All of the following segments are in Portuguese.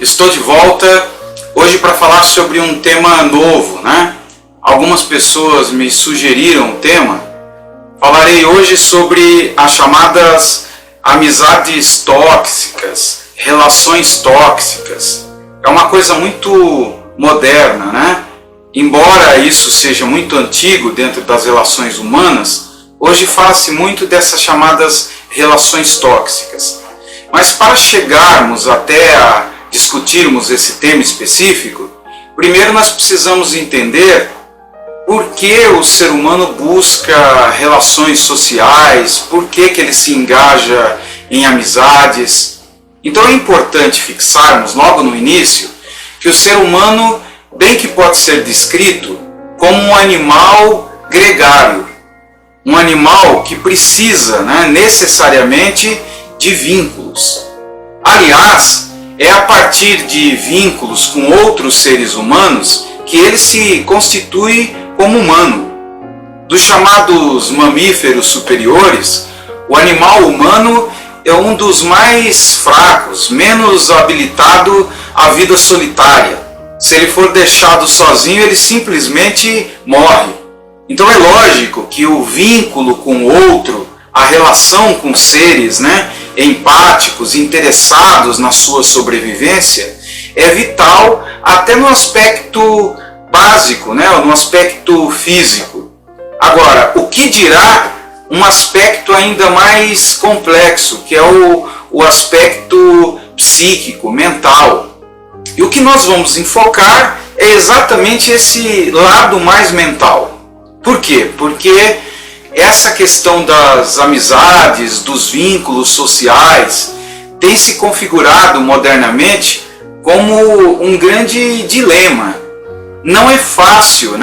Estou de volta hoje para falar sobre um tema novo, né? Algumas pessoas me sugeriram o tema. Falarei hoje sobre as chamadas amizades tóxicas, relações tóxicas. É uma coisa muito moderna, né? Embora isso seja muito antigo dentro das relações humanas, hoje fala-se muito dessas chamadas relações tóxicas. Mas para chegarmos até a discutirmos esse tema específico, primeiro nós precisamos entender por que o ser humano busca relações sociais, por que ele se engaja em amizades. Então é importante fixarmos logo no início que o ser humano bem que pode ser descrito como um animal gregário, um animal que precisa, necessariamente de vínculos. Aliás, é a partir de vínculos com outros seres humanos que ele se constitui como humano. Dos chamados mamíferos superiores, o animal humano é um dos mais fracos, menos habilitado à vida solitária. Se ele for deixado sozinho, ele simplesmente morre. Então é lógico que o vínculo com o outro, a relação com seres, empáticos, interessados na sua sobrevivência, é vital até no aspecto básico, no aspecto físico. Agora, o que dirá um aspecto ainda mais complexo, que é o aspecto psíquico, mental. E o que nós vamos enfocar é exatamente esse lado mais mental. Por quê? Porque essa questão das amizades, dos vínculos sociais, tem se configurado modernamente como um grande dilema. Não é fácil,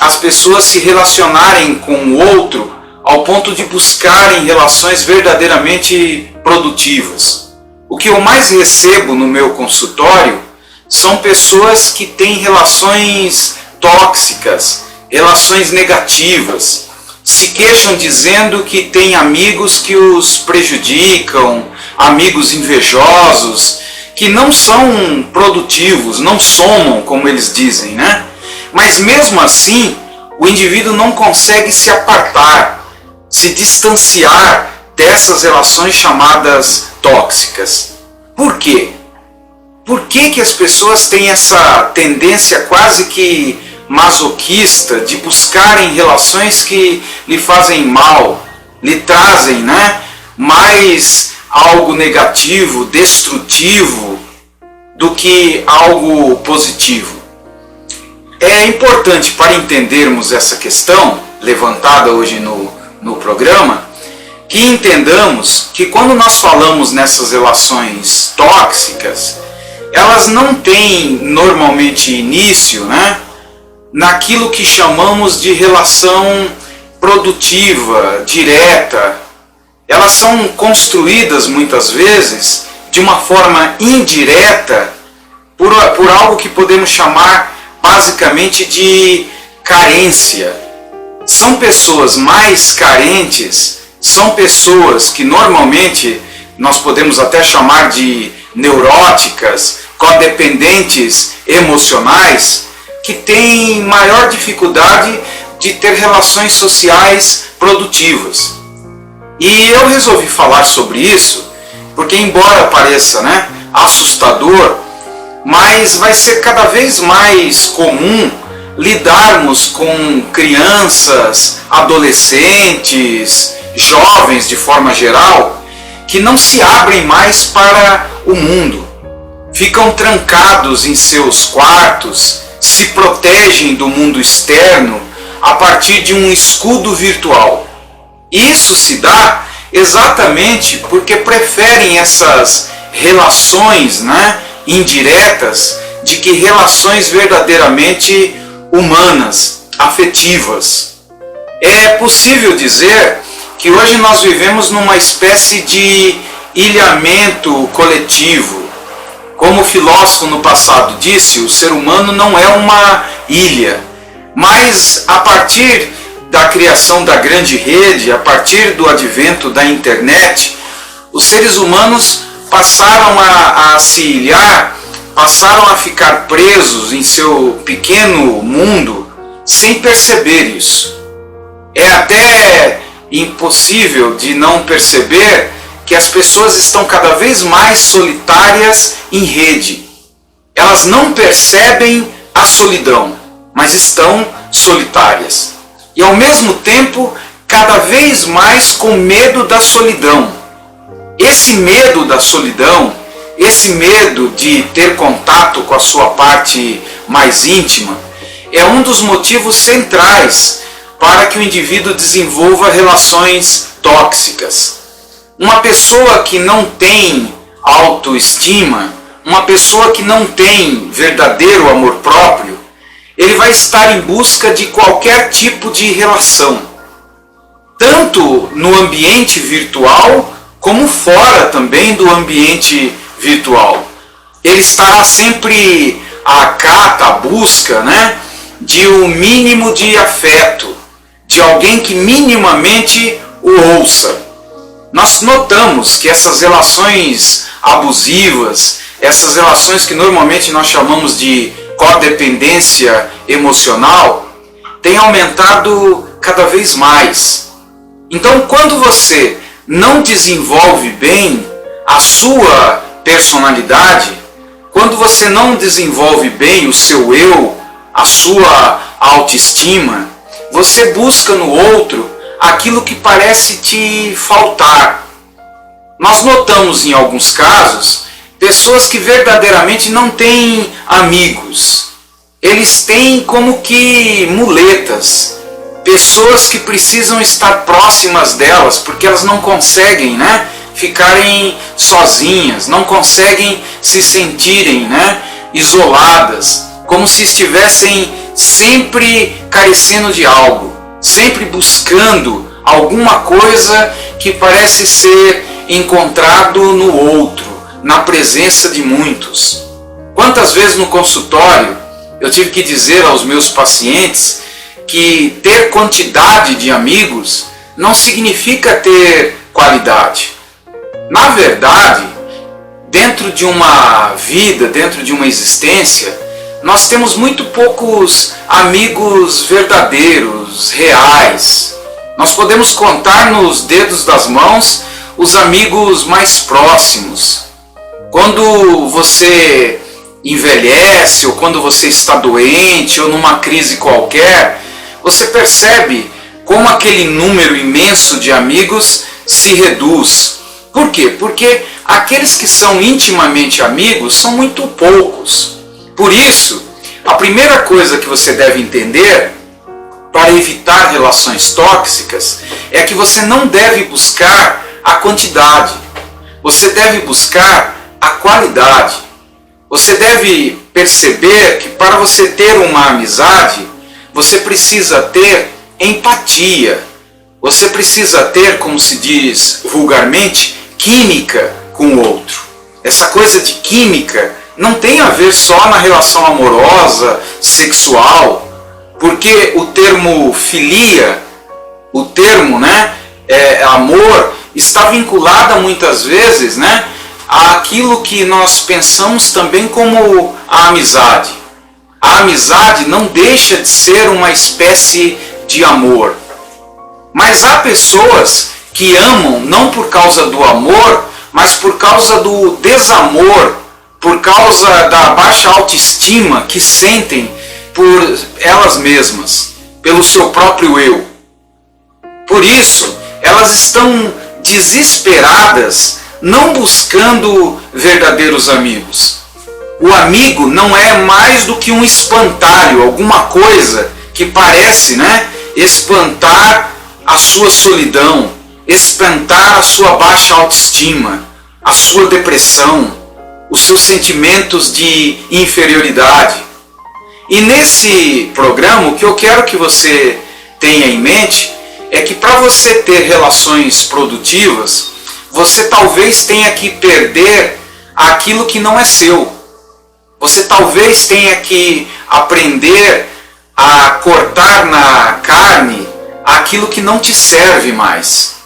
as pessoas se relacionarem com o outro ao ponto de buscarem relações verdadeiramente produtivas. O que eu mais recebo no meu consultório são pessoas que têm relações tóxicas, relações negativas, se queixam dizendo que tem amigos que os prejudicam, amigos invejosos, que não são produtivos, não somam, como eles dizem, Mas mesmo assim, o indivíduo não consegue se apartar, se distanciar dessas relações chamadas tóxicas. Por quê? Por que as pessoas têm essa tendência quase que masoquista de buscarem relações que lhe fazem mal, lhe trazem mais algo negativo, destrutivo, do que algo positivo? É importante, para entendermos essa questão levantada hoje no programa, que entendamos que quando nós falamos nessas relações tóxicas, elas não têm normalmente início naquilo que chamamos de relação produtiva, direta. Elas são construídas muitas vezes de uma forma indireta por algo que podemos chamar basicamente de carência. São pessoas mais carentes, são pessoas que normalmente nós podemos até chamar de neuróticas, codependentes emocionais, que têm maior dificuldade de ter relações sociais produtivas. E eu resolvi falar sobre isso porque, embora pareça assustador, mas vai ser cada vez mais comum lidarmos com crianças, adolescentes, jovens de forma geral, que não se abrem mais para o mundo, ficam trancados em seus quartos, se protegem do mundo externo a partir de um escudo virtual. Isso se dá exatamente porque preferem essas relações indiretas de que relações verdadeiramente humanas, afetivas. É possível dizer que hoje nós vivemos numa espécie de ilhamento coletivo. Como o filósofo no passado disse, o ser humano não é uma ilha, mas a partir da criação da grande rede, a partir do advento da internet, os seres humanos passaram a se ilhar passaram a ficar presos em seu pequeno mundo sem perceber isso. É até impossível de não perceber que as pessoas estão cada vez mais solitárias em rede. Elas não percebem a solidão, mas estão solitárias. E ao mesmo tempo, cada vez mais com medo da solidão. Esse medo da solidão, esse medo de ter contato com a sua parte mais íntima, é um dos motivos centrais para que o indivíduo desenvolva relações tóxicas. Uma pessoa que não tem autoestima, uma pessoa que não tem verdadeiro amor próprio, ele vai estar em busca de qualquer tipo de relação, tanto no ambiente virtual como fora também do ambiente virtual. Ele estará sempre à cata, à busca, de um mínimo de afeto, de alguém que minimamente o ouça. Nós notamos que essas relações abusivas, essas relações que normalmente nós chamamos de codependência emocional, têm aumentado cada vez mais. Então, quando você não desenvolve bem a sua personalidade, quando você não desenvolve bem o seu eu, a sua autoestima, você busca no outro aquilo que parece te faltar. Nós notamos em alguns casos pessoas que verdadeiramente não têm amigos. Eles têm como que muletas, pessoas que precisam estar próximas delas, porque elas não conseguem ficarem sozinhas, não conseguem se sentirem isoladas, como se estivessem sempre carecendo de algo, sempre buscando alguma coisa que parece ser encontrado no outro, na presença de muitos. Quantas vezes no consultório eu tive que dizer aos meus pacientes que ter quantidade de amigos não significa ter qualidade. Na verdade, dentro de uma vida, dentro de uma existência, nós temos muito poucos amigos verdadeiros, reais. Nós podemos contar nos dedos das mãos os amigos mais próximos. Quando você envelhece, ou quando você está doente, ou numa crise qualquer, você percebe como aquele número imenso de amigos se reduz. Por quê? Porque aqueles que são intimamente amigos são muito poucos. Por isso, a primeira coisa que você deve entender para evitar relações tóxicas é que você não deve buscar a quantidade. Você deve buscar a qualidade. Você deve perceber que para você ter uma amizade, você precisa ter empatia. Você precisa ter, como se diz vulgarmente, química com o outro. Essa coisa de química não tem a ver só na relação amorosa, sexual, porque o termo filia, o termo amor, está vinculado muitas vezes àquilo que nós pensamos também como a amizade. A amizade não deixa de ser uma espécie de amor. Mas há pessoas que amam não por causa do amor, mas por causa do desamor, por causa da baixa autoestima que sentem por elas mesmas, pelo seu próprio eu. Por isso, elas estão desesperadas, não buscando verdadeiros amigos. O amigo não é mais do que um espantalho, alguma coisa que parece espantar a sua solidão, espantar a sua baixa autoestima, a sua depressão, os seus sentimentos de inferioridade. E nesse programa, o que eu quero que você tenha em mente é que para você ter relações produtivas, você talvez tenha que perder aquilo que não é seu. Você talvez tenha que aprender a cortar na carne aquilo que não te serve mais.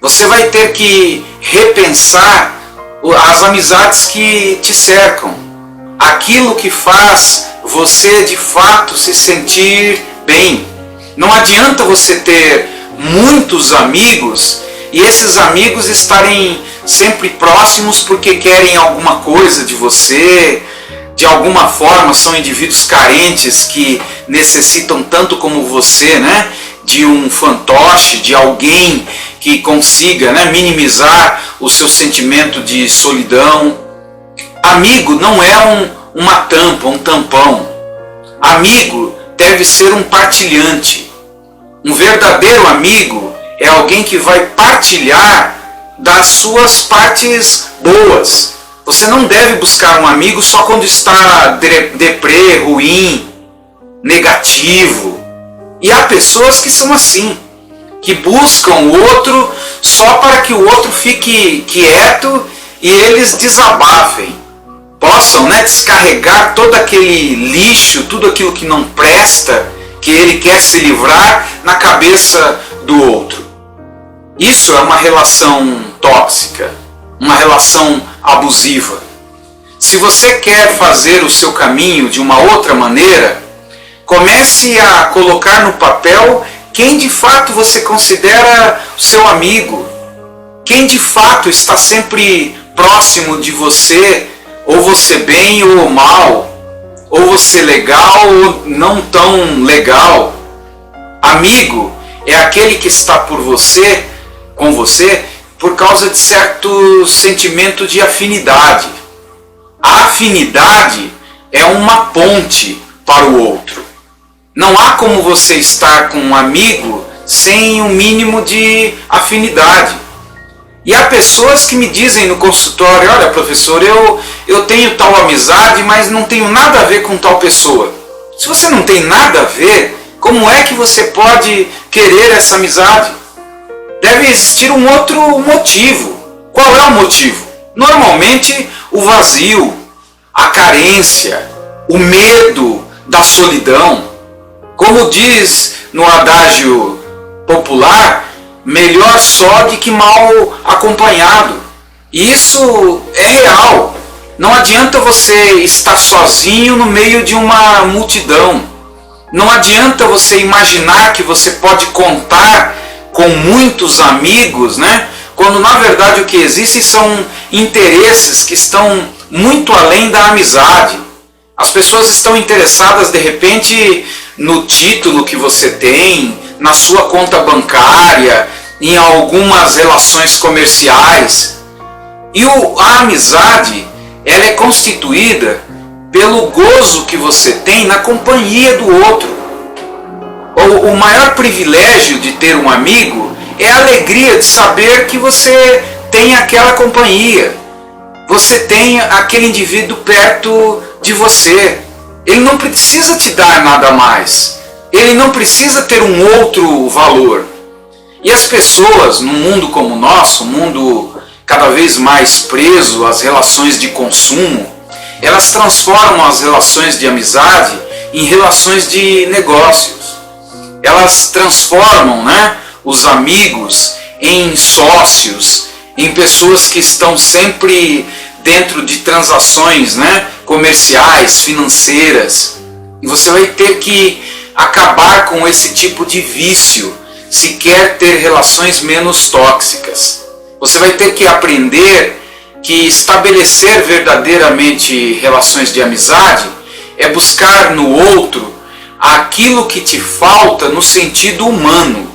Você vai ter que repensar as amizades que te cercam, aquilo que faz você de fato se sentir bem. Não adianta você ter muitos amigos e esses amigos estarem sempre próximos porque querem alguma coisa de você, de alguma forma são indivíduos carentes que necessitam tanto como você, né, de um fantoche, de alguém que consiga, né, minimizar o seu sentimento de solidão. Amigo não é uma tampa, um tampão. Amigo deve ser um partilhante. Um verdadeiro amigo é alguém que vai partilhar das suas partes boas. Você não deve buscar um amigo só quando está deprê, ruim, negativo. E há pessoas que são assim, que buscam o outro só para que o outro fique quieto e eles desabafem. Possam, né, descarregar todo aquele lixo, tudo aquilo que não presta, que ele quer se livrar na cabeça do outro. Isso é uma relação tóxica, uma relação abusiva. Se você quer fazer o seu caminho de uma outra maneira, comece a colocar no papel quem de fato você considera o seu amigo, quem de fato está sempre próximo de você, ou você bem ou mal, ou você legal ou não tão legal. Amigo é aquele que está com você, por causa de certo sentimento de afinidade. A afinidade é uma ponte para o outro. Não há como você estar com um amigo sem um mínimo de afinidade. E há pessoas que me dizem no consultório: olha, professor, eu tenho tal amizade, mas não tenho nada a ver com tal pessoa. Se você não tem nada a ver, como é que você pode querer essa amizade? Deve existir um outro motivo. Qual é o motivo? Normalmente o vazio, a carência, o medo da solidão. Como diz no adágio popular, melhor só do que mal acompanhado. E isso é real. Não adianta você estar sozinho no meio de uma multidão. Não adianta você imaginar que você pode contar com muitos amigos, né? Quando na verdade o que existe são interesses que estão muito além da amizade. As pessoas estão interessadas de repente no título que você tem, na sua conta bancária, em algumas relações comerciais. E a amizade, ela é constituída pelo gozo que você tem na companhia do outro. O maior privilégio de ter um amigo é a alegria de saber que você tem aquela companhia. Você tem aquele indivíduo perto de você. Ele não precisa te dar nada mais. Ele não precisa ter um outro valor. E as pessoas, num mundo como o nosso, um mundo cada vez mais preso às relações de consumo, elas transformam as relações de amizade em relações de negócios. Elas transformam, né, os amigos em sócios, em pessoas que estão sempre dentro de transações, né, comerciais, financeiras. E você vai ter que acabar com esse tipo de vício se quer ter relações menos tóxicas. Você vai ter que aprender que estabelecer verdadeiramente relações de amizade é buscar no outro aquilo que te falta no sentido humano.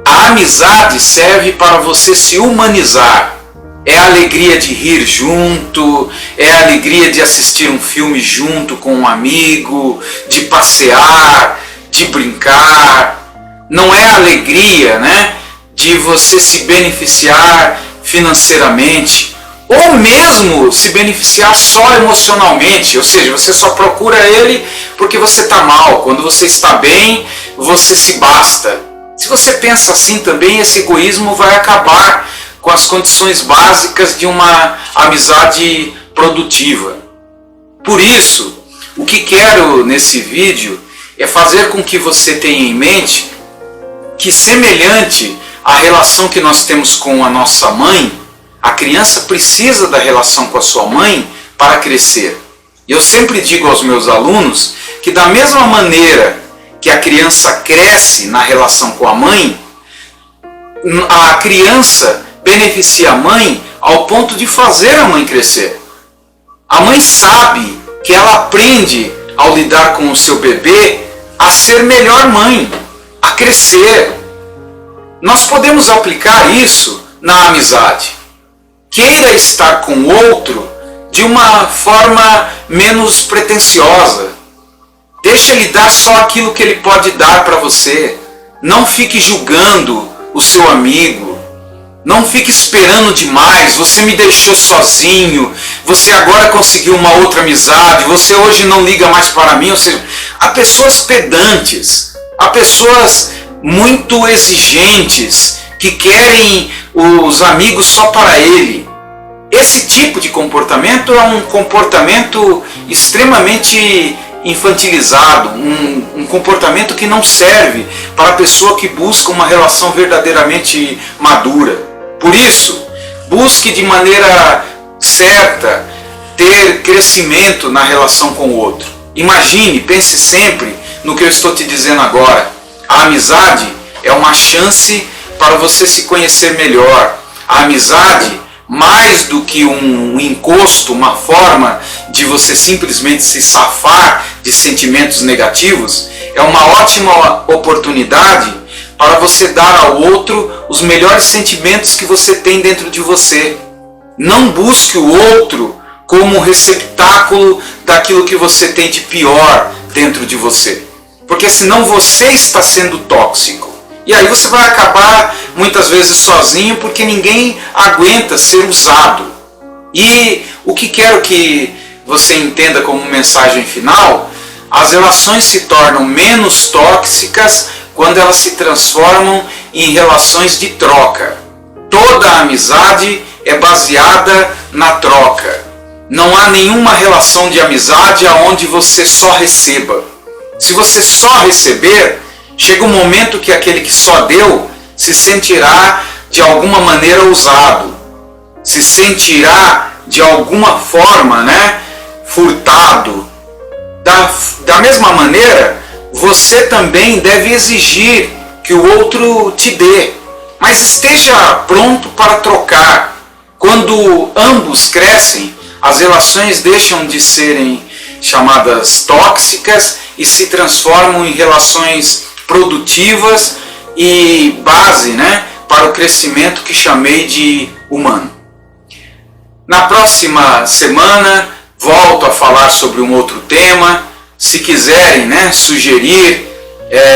A amizade serve para você se humanizar. É a alegria de rir junto, é a alegria de assistir um filme junto com um amigo, de passear, de brincar. Não é a alegria, né, de você se beneficiar financeiramente, ou mesmo se beneficiar só emocionalmente, ou seja, você só procura ele porque você está mal. Quando você está bem, você se basta. Se você pensa assim também, esse egoísmo vai acabar com as condições básicas de uma amizade produtiva. Por isso, o que quero nesse vídeo é fazer com que você tenha em mente que, semelhante à relação que nós temos com a nossa mãe, a criança precisa da relação com a sua mãe para crescer. Eu sempre digo aos meus alunos que da mesma maneira que a criança cresce na relação com a mãe, a criança beneficia a mãe ao ponto de fazer a mãe crescer. A mãe sabe que ela aprende ao lidar com o seu bebê a ser melhor mãe, a crescer. Nós podemos aplicar isso na amizade. Queira estar com o outro de uma forma menos pretensiosa. Deixa ele dar só aquilo que ele pode dar para você. Não fique julgando o seu amigo. Não fique esperando demais. Você me deixou sozinho. Você agora conseguiu uma outra amizade. Você hoje não liga mais para mim. Ou seja, há pessoas pedantes. Há pessoas muito exigentes que querem os amigos só para ele. Esse tipo de comportamento é um comportamento extremamente infantilizado, um comportamento que não serve para a pessoa que busca uma relação verdadeiramente madura. Por isso, busque de maneira certa ter crescimento na relação com o outro. Imagine, pense sempre no que eu estou te dizendo agora. A amizade é uma chance para você se conhecer melhor. A amizade, mais do que um encosto, uma forma de você simplesmente se safar de sentimentos negativos, é uma ótima oportunidade para você dar ao outro os melhores sentimentos que você tem dentro de você. Não busque o outro como receptáculo daquilo que você tem de pior dentro de você, porque senão você está sendo tóxico. E aí você vai acabar muitas vezes sozinho, porque ninguém aguenta ser usado. E o que quero que você entenda como mensagem final, as relações se tornam menos tóxicas quando elas se transformam em relações de troca. Toda amizade é baseada na troca. Não há nenhuma relação de amizade onde você só receba. Se você só receber, chega um momento que aquele que só deu se sentirá de alguma maneira usado, se sentirá de alguma forma, furtado. Da mesma maneira, você também deve exigir que o outro te dê, mas esteja pronto para trocar. Quando ambos crescem, as relações deixam de serem chamadas tóxicas e se transformam em relações produtivas e base, para o crescimento que chamei de humano. Na próxima semana volto a falar sobre um outro tema. Se quiserem sugerir,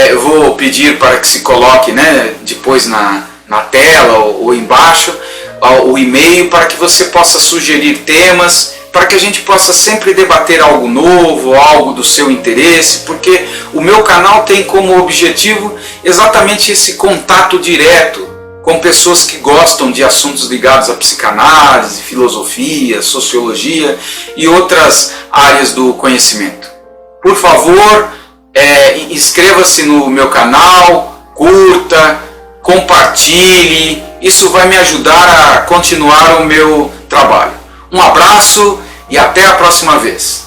eu vou pedir para que se coloque depois na tela ou embaixo o e-mail para que você possa sugerir temas, para que a gente possa sempre debater algo novo, algo do seu interesse, porque o meu canal tem como objetivo exatamente esse contato direto com pessoas que gostam de assuntos ligados à psicanálise, filosofia, sociologia e outras áreas do conhecimento. Por favor, inscreva-se no meu canal, curta, compartilhe, isso vai me ajudar a continuar o meu trabalho. Um abraço e até a próxima vez.